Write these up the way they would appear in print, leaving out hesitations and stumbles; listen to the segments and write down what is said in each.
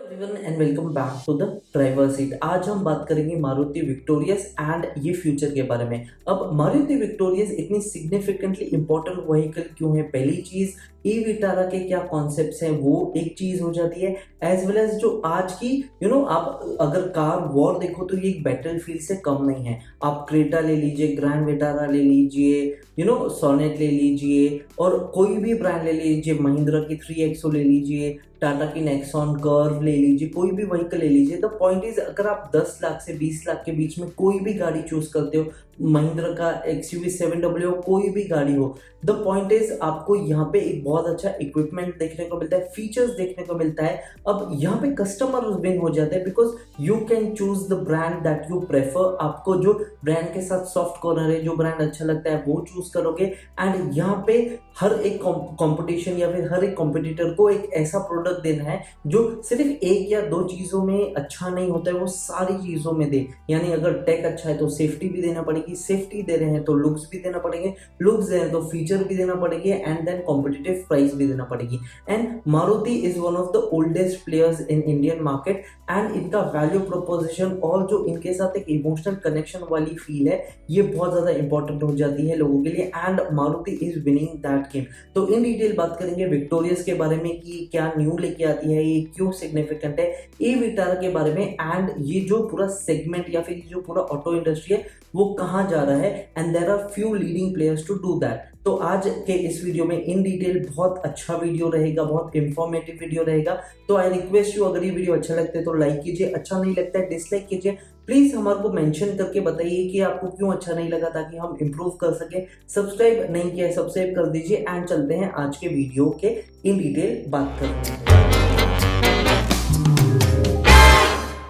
Everyone and welcome back to the driver seat. आज हम बात करेंगे मारुति विक्टोरियस एंड ये फ्यूचर के बारे में। अब मारुति विक्टोरियस इतनी सिग्निफिकेंटली इंपॉर्टेंट व्हीकल क्यों है? पहली चीज, ई विटारा के क्या कॉन्सेप्ट्स हैं वो एक चीज हो जाती है, एज वेल एज जो आज की आप अगर कार वॉर देखो तो ये एक बैटलफील्ड से कम नहीं है। आप क्रेटा ले लीजिए, ग्रैंड विटारा ले लीजिए, सोनेट ले लीजिए, और कोई भी ब्रांड ले लीजिए, महिंद्रा की 3XO ले लीजिए, टाटा की नेक्सॉन कर्व ले लीजिए, कोई भी व्हीकल ले लीजिए। द पॉइंट इज, अगर आप 10 लाख से 20 लाख के बीच में कोई भी गाड़ी चूज करते हो, महिंद्रा का XUV 700 कोई भी गाड़ी हो, द पॉइंट इज आपको यहाँ पे एक बहुत अच्छा इक्विपमेंट देखने को मिलता है, फीचर्स देखने को मिलता है। अब यहाँ पे कस्टमर विन हो जाते हैं because you can choose the brand that you prefer. आपको जो ब्रांड के साथ सॉफ्ट कॉर्नर है, जो ब्रांड अच्छा लगता है वो चूज करोगे। एंड यहाँ पे हर एक कंपटीशन या फिर हर एक कॉम्पिटिटर को एक ऐसा प्रोडक्ट देना है जो सिर्फ एक या दो चीजों में अच्छा नहीं होता है, वो सारी चीजों में दे। यानी अगर टेक अच्छा है तो सेफ्टी भी देना पड़ेगी, सेफ्टी दे रहे हैं तो लुक्स भी देना पड़ेंगे, लुक्स दे रहे हैं तो फीचर भी देना पड़ेगी, एंड देन कॉम्पिटिटिव प्राइस भी देना पड़ेगी। And Maruti is one of the oldest players in Indian market, and इनका वैल्यू प्रोपोजिशन और जो इनके साथ एक इमोशनल कनेक्शन वाली फील है, ये बहुत ज्यादा इंपॉर्टेंट हो जाती है लोगों के लिए, and Maruti is winning that game. तो इन डिटेल बात करेंगे विक्टोरियस के बारे में कि क्या न्यू लेके आती है, ये क्यों सिग्निफिकेंट है, ई विटारा के बारे में, एंड ये जो पूरा सेगमेंट या फिर जो पूरा ऑटो इंडस्ट्री है वो कहाँ जा रहा है, and there are few leading players to do that. तो आज के इस वीडियो में इन डिटेल बहुत अच्छा वीडियो रहेगा, बहुत इंफॉर्मेटिव वीडियो रहेगा। तो आई रिक्वेस्ट यू, अगर ये वीडियो अच्छा लगता है तो लाइक कीजिए, अच्छा नहीं लगता है डिसलाइक कीजिए। प्लीज हमारे को मेंशन करके बताइए कि आपको क्यों अच्छा नहीं लगा, ताकि हम इम्प्रूव कर सके। सब्सक्राइब नहीं किया है, सब्सक्राइब कर दीजिए, एंड चलते हैं आज के वीडियो के इन डिटेल बात करते हैं।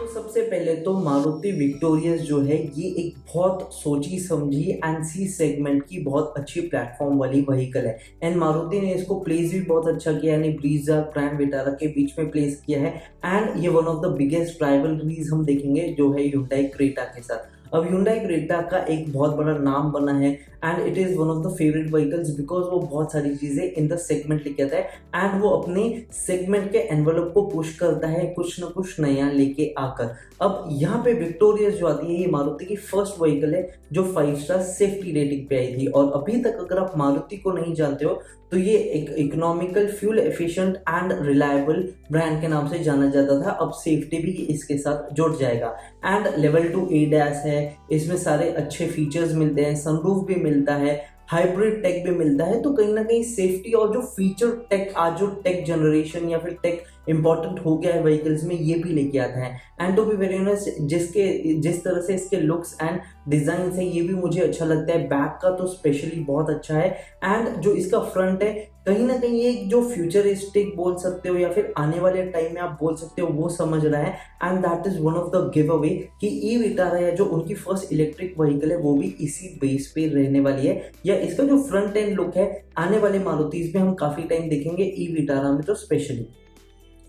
सबसे पहले तो मारुति विक्टोरियस जो है ये एक बहुत सोची समझी एंड सी सेगमेंट की बहुत अच्छी प्लेटफॉर्म वाली व्हीकल है, एंड मारुति ने इसको प्लेस भी बहुत अच्छा किया, यानी ब्रीजा ग्रैंड विटारा के बीच में प्लेस किया है। एंड ये one of the biggest rivalries हम देखेंगे जो है ह्युंडई क्रेटा के साथ। अब ह्युंडई क्रेटा का एक बहुत बड़ा नाम बना है, and it is one of the favourite vehicles because वो बहुत सारी चीजें इन द सेगमेंट लेके आता है, एंड वो अपने सेगमेंट के एनवेलप को पुश करता है कुछ ना कुछ नया लेके आकर। अब यहाँ पे विक्टोरियस जो आती है, ये मारुति की फर्स्ट व्हीकल है जो 5 स्टार सेफ्टी रेटिंग पे आई थी, और अभी तक अगर आप मारुति को नहीं जानते हो तो ये एक economical, fuel efficient and reliable brand के नाम से जाना जाता था। अब सेफ्टी भी इसके साथ जुड़ जाएगा, एंड लेवल 2 ADAS है, इसमें सारे अच्छे फीचर्स मिलते हैं, सनरूफ भी मिलता है, हाइब्रिड टेक भी मिलता है। तो कहीं ना कहीं सेफ्टी और जो फीचर टेक, आज जो टेक जनरेशन या फिर टेक इंपॉर्टेंट हो गया है व्हीकल्स में, ये भी लेके आता है। And to be very honest, जिस तरह से इसके लुक्स एंड डिजाइन है ये भी मुझे अच्छा लगता है। बैक का तो स्पेशली बहुत अच्छा है, एंड जो इसका फ्रंट है कहीं ना कहीं ये जो फ्यूचरिस्टिक बोल सकते हो या फिर आने वाले टाइम में आप बोल सकते हो वो समझ रहा है, and that is one of the give away कि ई विटारा है जो उनकी फर्स्ट इलेक्ट्रिक व्हीकल है वो भी इसी बेस पे रहने वाली है, या इसका जो फ्रंट एंड लुक है आने वाले मारुतिस में हम काफी टाइम देखेंगे, ई विटारा में तो स्पेशली।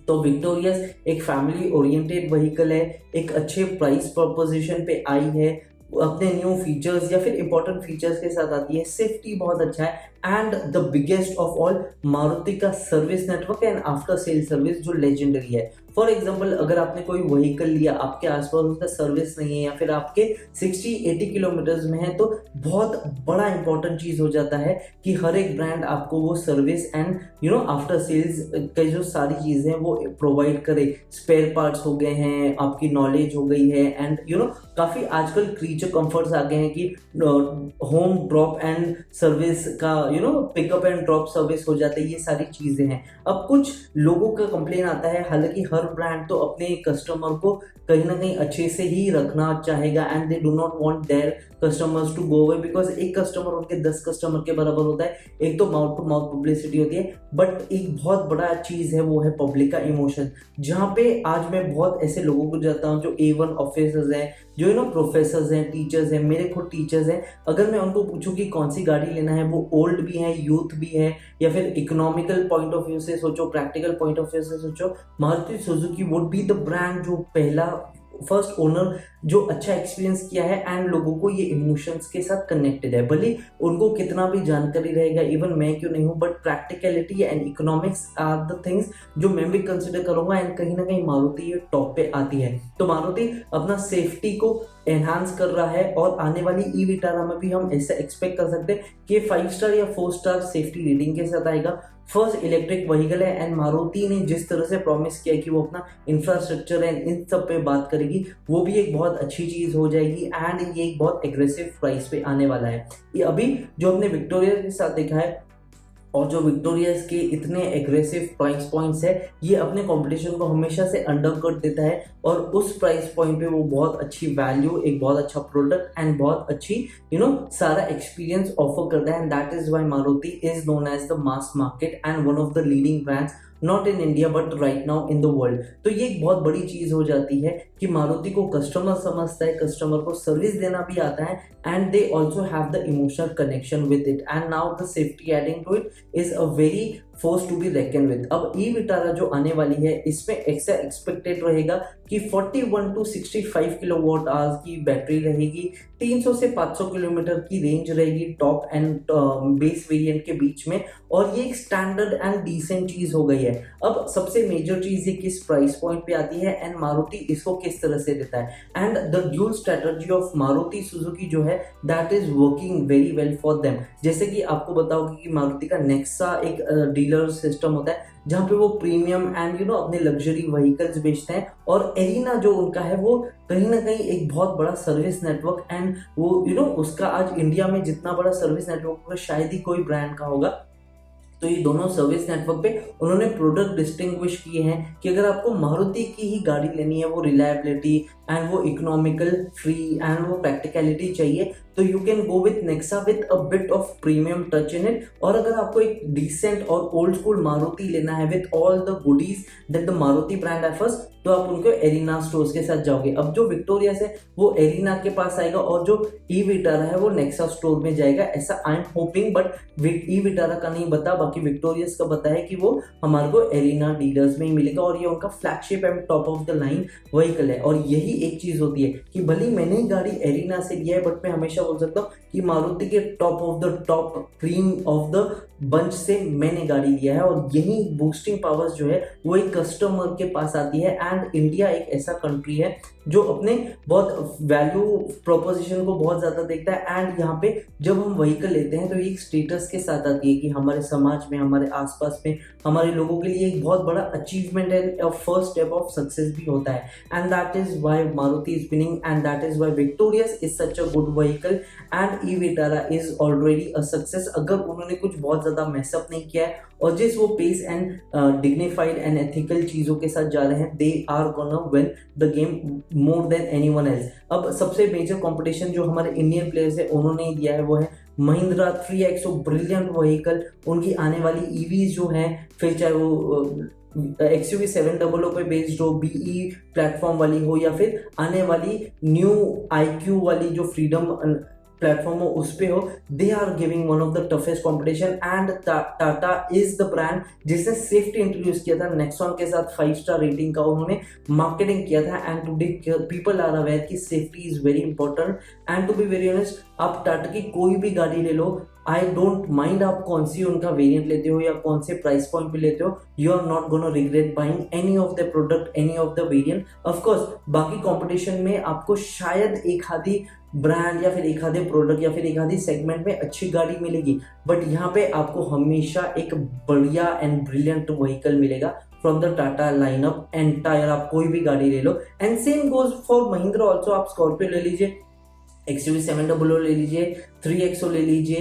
तो विक्टोरियस एक फैमिली ओरिएंटेड व्हीकल है, एक अच्छे प्राइस प्रपोजिशन पे आई है, अपने न्यू फीचर्स या फिर इंपॉर्टेंट फीचर्स के साथ आती है, सेफ्टी बहुत अच्छा है, and the biggest of all Maruti का service network and after sale service जो लेजेंडरी है। फॉर एग्जाम्पल, अगर आपने कोई व्हीकल लिया, आपके आसपास उसका सर्विस नहीं है या फिर आपके 60-80 किलोमीटर्स में है, तो बहुत बड़ा इंपॉर्टेंट चीज हो जाता है कि हर एक ब्रांड आपको वो सर्विस एंड आफ्टर सेल्स की जो सारी चीजें वो प्रोवाइड करे। स्पेयर पार्ट्स हो गए हैं, आपकी नॉलेज हो गई है, एंड काफी आजकल क्रीचर कंफर्ट्स आ गए हैं कि होम ड्रॉप एंड सर्विस का पिकअप एंड ड्रॉप सर्विस हो जाते हैं, ये सारी चीजें हैं। अब कुछ लोगों का कंप्लेन आता है, हालांकि हर ब्रांड तो अपने कस्टमर को कहीं ना कहीं अच्छे से ही रखना चाहेगा, and they do not want their customers to go away, because एक कस्टमर उनके 10 कस्टमर के बराबर होता है। एक तो माउथ टू माउथ पब्लिसिटी होती है, बट एक बहुत बड़ा चीज है वो है पब्लिक का इमोशन, जहाँ पे आज मैं बहुत ऐसे लोगों को जाता हूँ जो A1 ऑफिसर्स हैं, जो प्रोफेसर्स हैं, टीचर्स हैं, मेरे खुद टीचर्स हैं। अगर मैं उनको पूछूं कि कौन सी गाड़ी लेना है, वो ओल्ड भी है, यूथ भी है, या फिर इकोनॉमिकल पॉइंट ऑफ व्यू से सोचो, प्रैक्टिकल पॉइंट ऑफ व्यू से सोचो, Maruti Suzuki would be the brand जो पहला फर्स्ट ओनर जो अच्छा एक्सपीरियंस किया है एंड लोगों को ये इमोशंस के साथ कनेक्टेड है, भले उनको कितना भी जानकारी रहेगा, इवन मैं क्यों नहीं हूँ, but practicality and economics are the things जो मैं भी कंसिडर करूंगा एंड कहीं ना कहीं मारुति ये टॉप पे आती है। तो मारुति अपना सेफ्टी को एनहांस कर रहा है और आने वाली ई विटारा में भी हम ऐसा एक्सपेक्ट कर सकते हैं कि 5 स्टार या 4 स्टार सेफ्टी रेटिंग के साथ आएगा। फर्स्ट इलेक्ट्रिक व्हीकल है एंड मारुति ने जिस तरह से प्रॉमिस किया कि वो अपना इंफ्रास्ट्रक्चर एंड इन सब पे बात करेगी, वो भी एक बहुत अच्छी चीज हो जाएगी एंड ये एक बहुत एग्रेसिव प्राइस पे आने वाला है। ये अभी जो हमने विक्टोरिया के साथ देखा है और जो विक्टोरियाज के इतने एग्रेसिव प्राइस पॉइंट्स है, ये अपने कंपटीशन को हमेशा से अंडर कट देता है और उस प्राइस पॉइंट पे वो बहुत अच्छी वैल्यू, एक बहुत अच्छा प्रोडक्ट एंड बहुत अच्छी सारा एक्सपीरियंस ऑफर करता है and that is why Maruti is known as the mass market and one of the leading brands not in India but right now in the world. तो ये एक बहुत बड़ी चीज हो जाती है कि मारुति को कस्टमर समझता है, कस्टमर को सर्विस देना भी आता है and they also have the emotional connection with it and now the safety adding to it is a very force to be reckon with. अब ई विटारा जो आने वाली है इसमें ऐसा एक्सपेक्टेड रहेगा कि 41 to 65 किलोवाट आवर्स की बैटरी रहेगी, 300 से 500 किलोमीटर की रेंज रहेगी टॉप एंड बेस वेरिएंट के बीच में, और ये एक स्टैंडर्ड एंड डिसेंट चीज हो गई है। अब सबसे मेजर चीज ये किस प्राइस पॉइंट पे आती है एंड मारुति इसको किस तरह से देता है and the dual strategy of Maruti Suzuki जो है that is working very well for them. जैसे कि आपको बताओगे कि मारुति का नेक्सा एक डीलर सिस्टम होता है जहाँ पे वो प्रीमियम एंड अपने लग्जरी व्हीकल्स बेचते हैं, और एरिना जो उनका है वो कहीं ना कहीं एक बहुत बड़ा सर्विस नेटवर्क एंड वो उसका आज इंडिया में जितना बड़ा सर्विस नेटवर्क होगा शायद ही कोई ब्रांड का होगा। तो ये दोनों सर्विस नेटवर्क पे उन्होंने प्रोडक्ट डिस्टिंग्विश किए हैं कि अगर आपको मारुति की ही गाड़ी लेनी है, वो रिलायबिलिटी एंड वो इकोनॉमिकल फ्री एंड वो प्रैक्टिकलिटी चाहिए, तो you can go with Nexa with a bit of premium touch in it. और अगर आपको एक डिसेंट और ओल्ड स्कूल मारुति लेना है with all the goodies that the Maruti brand offers, तो आप उनको एरिना स्टोर्स के साथ जाओगे। अब जो विक्टोरिया से वो एरिना के पास आएगा और जो ई विटारा है वो नेक्सा स्टोर में जाएगा, ऐसा I am hoping, but e Vitara का नहीं बता, बाकी विक्टोरियस का बता है कि वो हमारे को एरिना डीलर्स में ही मिलेगा और ये उनका flagship and top of the line vehicle है। और यही एक चीज होती है कि भले मैंने ही गाड़ी एरिना से लिया है, बट मैं हमेशा बोल सकता हूँ कि मारुति के top of the top cream of the bunch से मैंने गाड़ी लिया है, और यही बूस्टिंग पावर्स जो है वो एक कस्टमर के पास आती है। एंड इंडिया एक ऐसा कंट्री है जो अपने बहुत वैल्यू प्रोपोजिशन को बहुत ज्यादा देखता है एंड यहाँ पे जब हम व्हीकल लेते हैं तो ये एक स्टेटस के साथ आती है कि हमारे समाज में, हमारे आसपास में, हमारे लोगों के लिए एक बहुत बड़ा achievement and first step of success भी होता है and that is why Maruti is winning and that is why victorious is such a good vehicle and e Vitara is already a success. अगर उन्होंने कुछ बहुत ज्यादा मैसअप नहीं किया है और जिस वो pace and dignified and ethical चीजों के साथ जा रहे हैं, they are gonna win the game more than anyone else. अब सबसे मेजर कंपटीशन जो हमारे इंडियन प्लेयर्स है उन्होंने दिया है वो है महिंद्रा 3XO ब्रिलियंट व्हीकल। उनकी आने वाली ईवीज जो हैं, फिर चाहे वो XUV 700 पे बेस्ड हो, BE प्लेटफॉर्म वाली हो, या फिर आने वाली न्यू IQ वाली जो फ्रीडम प्लेटफॉर्म हो उस पे हो, they are giving one of the toughest competition and Tata is the brand जिसने सेफ्टी इंट्रोड्यूस किया था नेक्सॉन के साथ 5 स्टार रेटिंग का उन्होंने मार्केटिंग किया था and today people are aware कि safety is very important. And to be very honest, आप टाटा की कोई भी गाड़ी ले लो, आई डोंट माइंड आप कौन सी उनका वेरिएंट लेते हो या कौन से प्राइस पॉइंट पे लेते हो, you are not gonna regret buying any of the product, any of the variant. Of course बाकी कंपटीशन में आपको शायद एक आधी ब्रांड या फिर एक आधे प्रोडक्ट या फिर एक आधी सेगमेंट में अच्छी गाड़ी मिलेगी, बट यहाँ पे आपको हमेशा एक बढ़िया एंड ब्रिलियंट व्हीकल मिलेगा from the Tata lineup entire. आप कोई भी गाड़ी ले लो and same goes for Mahindra also. आप स्कॉर्पियो ले लीजिए, XUV 700 ले लीजिए, 3XO ले लीजिए,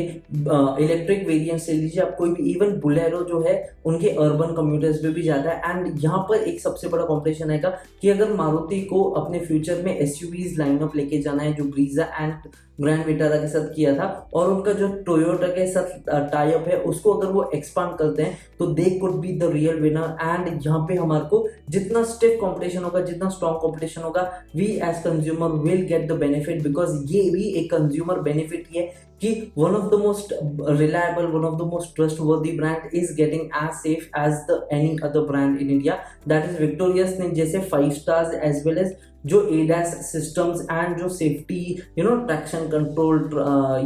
इलेक्ट्रिक वेरिएंट्स ले लीजिए, आप कोई भी, इवन बुलेरो जो है उनके अर्बन कम्यूटर्स पे भी जाता है। एंड यहाँ पर एक सबसे बड़ा कॉम्पिटिशन आएगा कि अगर मारुति को अपने फ्यूचर में SUVs लाइनअप लेके जाना है, जो ब्रीजा एंड ग्रैंड विटारा के साथ किया था, और उनका जो टोयोटा के साथ टाई अप है उसको अगर वो एक्सपांड करते हैं तो they could be the real winner. And यहाँ पे हमारे को जितना स्टिफ कंपटीशन होगा, जितना स्ट्रॉन्ग कंपटीशन होगा, we as consumer will get the benefit, because ये भी एक कंज्यूमर बेनिफिट ही है कि one of the most reliable, one of the most trustworthy brand is getting as safe as the any other brand in India, that is Victoris ने जैसे 5 stars as well as जो ADAS systems and जो safety traction control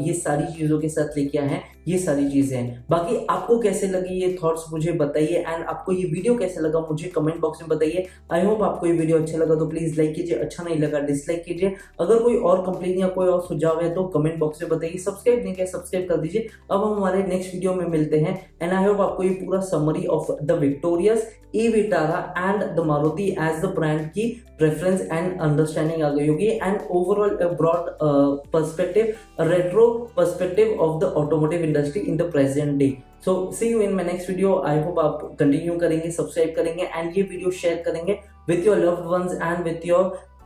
ये सारी चीज़ों के साथ लेके आए हैं, ये सारी चीज़ें हैं। बाकी आपको कैसे लगी ये थॉट्स मुझे बताइए, एंड आपको ये वीडियो कैसे लगा मुझे कमेंट बॉक्स में बताइए। आई होप आपको ये वीडियो अच्छा लगा तो प्लीज़ लाइक कीजिए, अच्छा नहीं लगा डिसलाइक कीजिए। अगर कोई और कंप्लेन या कोई और सुझाव है तो कमेंट बॉक्स में बताइए। सब्सक्राइब नहीं किया सब्सक्राइब कर दीजिए। अब हम हमारे नेक्स्ट वीडियो में मिलते हैं, एंड आई होप आपको ये पूरा summary of the Victoris, E Vitara and the Maruti as the brand की प्रेफरेंस एंड अंडरस्टैंडिंग आ गई होगी, and overall broad perspective, retro perspective of the automotive industry in the present day. So see you in my next video. I hope आप continue करेंगे, subscribe करेंगे and ये video share करेंगे with your loved ones and with your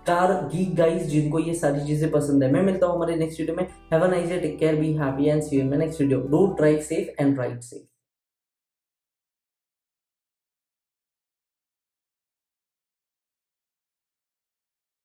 car geek guys जिनको ये सारी चीजें पसंद है। मैं मिलता हूँ हमारे नेक्स्ट वीडियो में। Have a nice day, take care, be happy and see you in my next video. Do drive safe and ride safe.